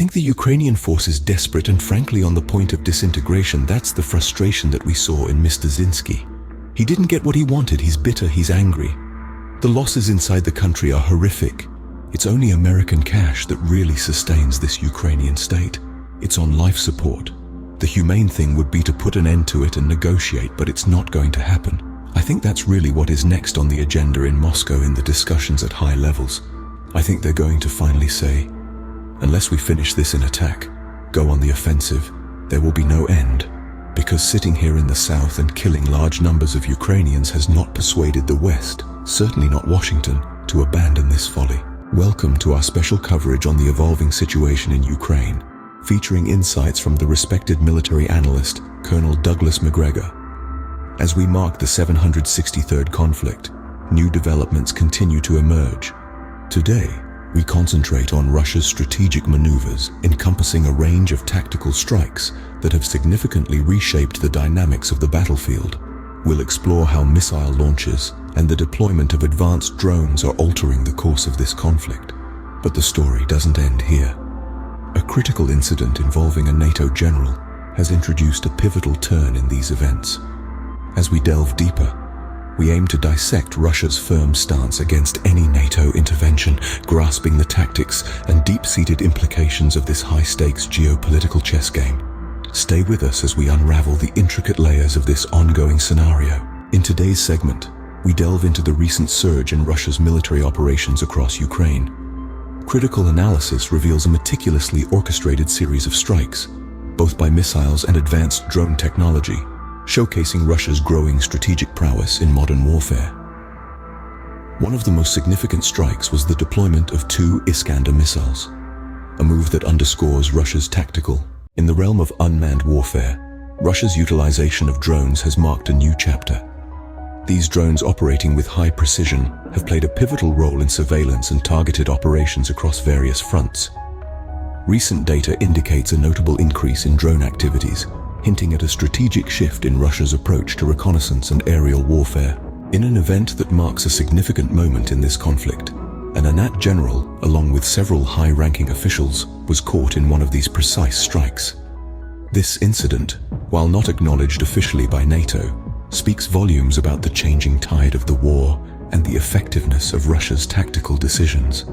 think the Ukrainian force is desperate and frankly on the point of disintegration. That's the frustration that we saw in Mr. Zinsky. He didn't get what he wanted, he's bitter, he's angry. The losses inside the country are horrific. It's only American cash that really sustains this Ukrainian state. It's on life support. The humane thing would be to put an end to it and negotiate, but it's not going to happen. I think that's really what is next on the agenda in Moscow in the discussions at high levels. I think they're going to finally say, unless we finish this in attack, go on the offensive, there will be no end. Because sitting here in the south and killing large numbers of Ukrainians has not persuaded the West, certainly not Washington, to abandon this folly. Welcome to our special coverage on the evolving situation in Ukraine, featuring insights from the respected military analyst, Colonel Douglas Macgregor. As we mark the 763rd conflict, new developments continue to emerge. Today, we concentrate on Russia's strategic maneuvers, encompassing a range of tactical strikes that have significantly reshaped the dynamics of the battlefield. We'll explore how missile launches and the deployment of advanced drones are altering the course of this conflict. But the story doesn't end here. A critical incident involving a NATO general has introduced a pivotal turn in these events. As we delve deeper, we aim to dissect Russia's firm stance against any NATO intervention, grasping the tactics and deep-seated implications of this high-stakes geopolitical chess game. Stay with us as we unravel the intricate layers of this ongoing scenario. In today's segment, we delve into the recent surge in Russia's military operations across Ukraine. Critical analysis reveals a meticulously orchestrated series of strikes, both by missiles and advanced drone technology, showcasing Russia's growing strategic prowess in modern warfare. One of the most significant strikes was the deployment of 2 Iskander missiles, a move that underscores Russia's tactical. In the realm of unmanned warfare, Russia's utilization of drones has marked a new chapter. These drones, operating with high precision, have played a pivotal role in surveillance and targeted operations across various fronts. Recent data indicates a notable increase in drone activities, hinting at a strategic shift in Russia's approach to reconnaissance and aerial warfare. In an event that marks a significant moment in this conflict, an ANAT general, along with several high-ranking officials, was caught in one of these precise strikes. This incident, while not acknowledged officially by NATO, speaks volumes about the changing tide of the war and the effectiveness of Russia's tactical decisions.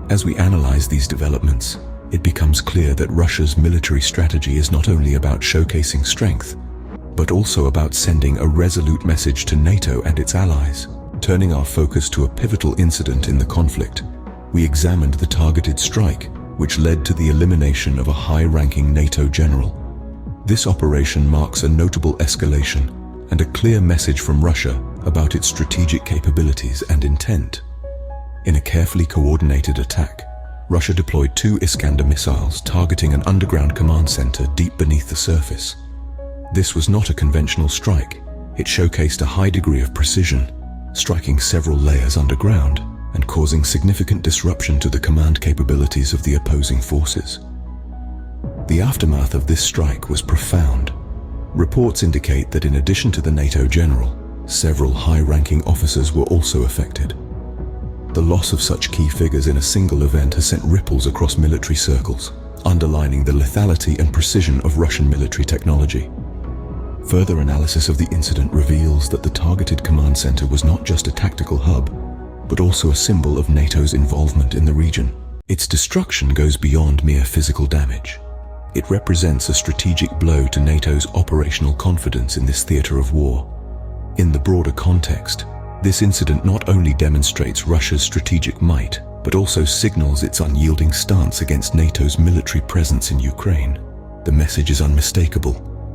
As we analyze these developments, it becomes clear that Russia's military strategy is not only about showcasing strength, but also about sending a resolute message to NATO and its allies. Turning our focus to a pivotal incident in the conflict, we examined the targeted strike, which led to the elimination of a high-ranking NATO general. This operation marks a notable escalation and a clear message from Russia about its strategic capabilities and intent. In a carefully coordinated attack, Russia deployed 2 Iskander missiles targeting an underground command center deep beneath the surface. This was not a conventional strike. It showcased a high degree of precision, striking several layers underground and causing significant disruption to the command capabilities of the opposing forces. The aftermath of this strike was profound. Reports indicate that in addition to the NATO general, several high-ranking officers were also affected. The loss of such key figures in a single event has sent ripples across military circles, underlining the lethality and precision of Russian military technology. Further analysis of the incident reveals that the targeted command center was not just a tactical hub, but also a symbol of NATO's involvement in the region. Its destruction goes beyond mere physical damage. It represents a strategic blow to NATO's operational confidence in this theater of war. In the broader context, this incident not only demonstrates Russia's strategic might, but also signals its unyielding stance against NATO's military presence in Ukraine. The message is unmistakable.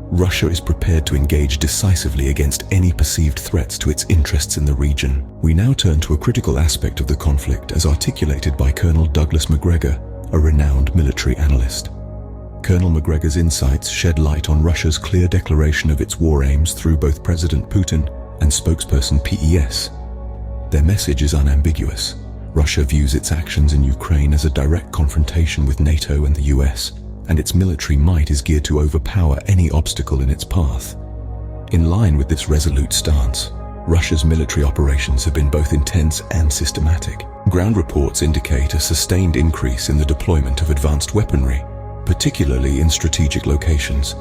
Russia is prepared to engage decisively against any perceived threats to its interests in the region. We now turn to a critical aspect of the conflict as articulated by Colonel Douglas Macgregor, a renowned military analyst. Colonel Macgregor's insights shed light on Russia's clear declaration of its war aims through both President Putin and spokesperson PES. Their message is unambiguous. Russia views its actions in Ukraine as a direct confrontation with NATO and the US, and its military might is geared to overpower any obstacle in its path. In line with this resolute stance, Russia's military operations have been both intense and systematic. Ground reports indicate a sustained increase in the deployment of advanced weaponry, particularly in strategic locations.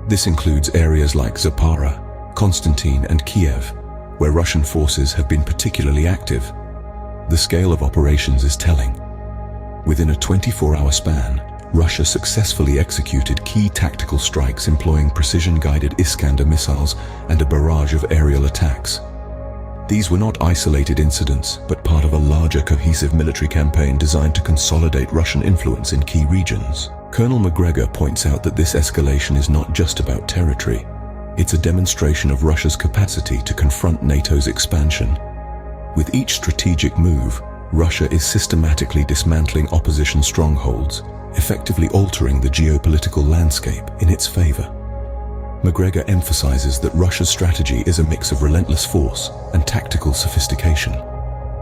This includes areas like Zaporozhye, Konstantin and Kiev, where Russian forces have been particularly active. The scale of operations is telling. Within a 24-hour span, Russia successfully executed key tactical strikes employing precision-guided Iskander missiles and a barrage of aerial attacks. These were not isolated incidents, but part of a larger cohesive military campaign designed to consolidate Russian influence in key regions. Colonel Macgregor points out that this escalation is not just about territory. It's a demonstration of Russia's capacity to confront NATO's expansion. With each strategic move, Russia is systematically dismantling opposition strongholds, effectively altering the geopolitical landscape in its favor. Macgregor emphasizes that Russia's strategy is a mix of relentless force and tactical sophistication.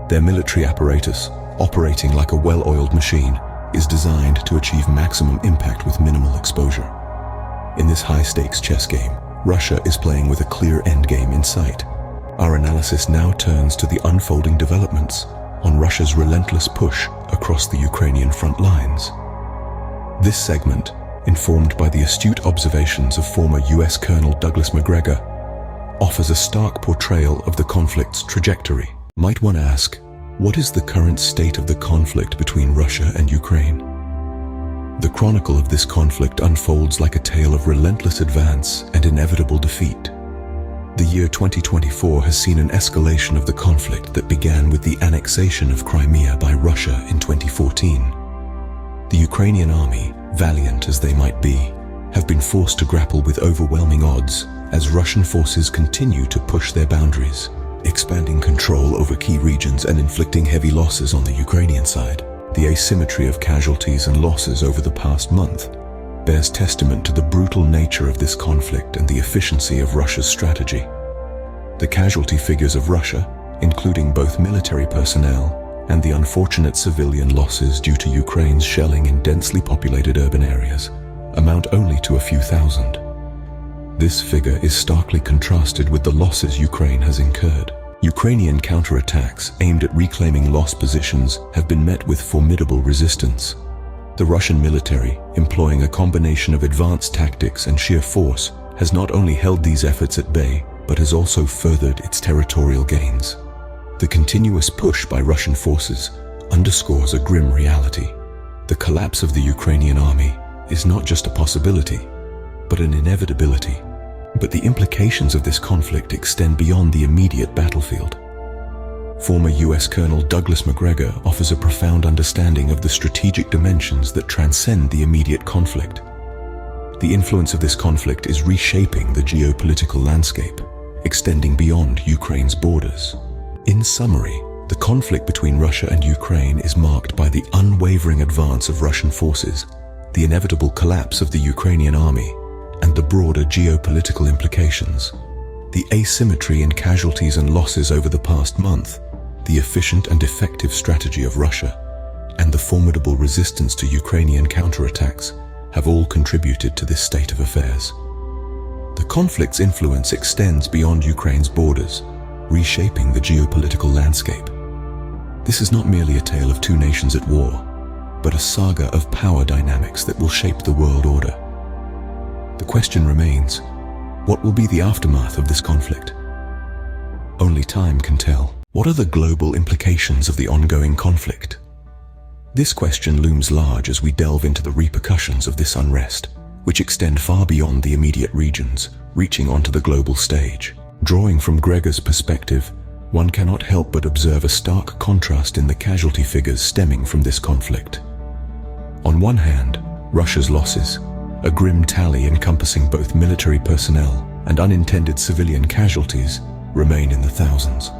Their military apparatus, operating like a well-oiled machine, is designed to achieve maximum impact with minimal exposure. In this high-stakes chess game, Russia is playing with a clear endgame in sight. Our analysis now turns to the unfolding developments on Russia's relentless push across the Ukrainian front lines. This segment, informed by the astute observations of former US Colonel Douglas Macgregor, offers a stark portrayal of the conflict's trajectory. Might one ask, what is the current state of the conflict between Russia and Ukraine? The chronicle of this conflict unfolds like a tale of relentless advance and inevitable defeat. The year 2024 has seen an escalation of the conflict that began with the annexation of Crimea by Russia in 2014. The Ukrainian army, valiant as they might be, have been forced to grapple with overwhelming odds as Russian forces continue to push their boundaries, expanding control over key regions and inflicting heavy losses on the Ukrainian side. The asymmetry of casualties and losses over the past month bears testament to the brutal nature of this conflict and the efficiency of Russia's strategy. The casualty figures of Russia, including both military personnel and the unfortunate civilian losses due to Ukraine's shelling in densely populated urban areas, amount only to a few thousand. This figure is starkly contrasted with the losses Ukraine has incurred. Ukrainian counterattacks aimed at reclaiming lost positions have been met with formidable resistance. The Russian military, employing a combination of advanced tactics and sheer force, has not only held these efforts at bay, but has also furthered its territorial gains. The continuous push by Russian forces underscores a grim reality. The collapse of the Ukrainian army is not just a possibility, but an inevitability. But the implications of this conflict extend beyond the immediate battlefield. Former US Colonel Douglas Macgregor offers a profound understanding of the strategic dimensions that transcend the immediate conflict. The influence of this conflict is reshaping the geopolitical landscape, extending beyond Ukraine's borders. In summary, the conflict between Russia and Ukraine is marked by the unwavering advance of Russian forces, the inevitable collapse of the Ukrainian army, and the broader geopolitical implications. The asymmetry in casualties and losses over the past month, the efficient and effective strategy of Russia, and the formidable resistance to Ukrainian counterattacks have all contributed to this state of affairs. The conflict's influence extends beyond Ukraine's borders, reshaping the geopolitical landscape. This is not merely a tale of two nations at war, but a saga of power dynamics that will shape the world order. The question remains, what will be the aftermath of this conflict? Only time can tell. What are the global implications of the ongoing conflict? This question looms large as we delve into the repercussions of this unrest, which extend far beyond the immediate regions, reaching onto the global stage. Drawing from Gregor's perspective, one cannot help but observe a stark contrast in the casualty figures stemming from this conflict. On one hand, Russia's losses, a grim tally encompassing both military personnel and unintended civilian casualties, remain in the thousands.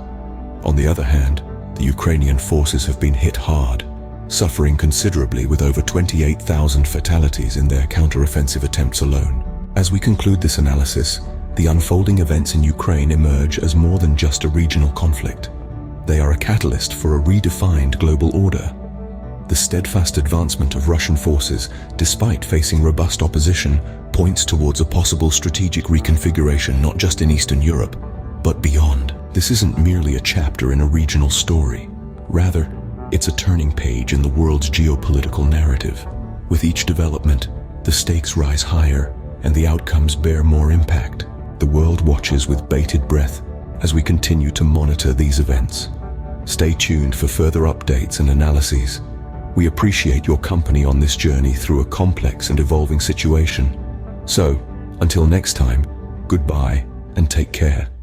On the other hand, the Ukrainian forces have been hit hard, suffering considerably with over 28,000 fatalities in their counteroffensive attempts alone. As we conclude this analysis, the unfolding events in Ukraine emerge as more than just a regional conflict. They are a catalyst for a redefined global order. The steadfast advancement of Russian forces, despite facing robust opposition, points towards a possible strategic reconfiguration not just in Eastern Europe, but beyond. This isn't merely a chapter in a regional story. Rather, It's a turning page in the world's geopolitical narrative. With each development, the stakes rise higher and the outcomes bear more impact. The world watches with bated breath as we continue to monitor these events. Stay tuned for further updates and analyses. We appreciate your company on this journey through a complex and evolving situation. So, until next time, goodbye and take care.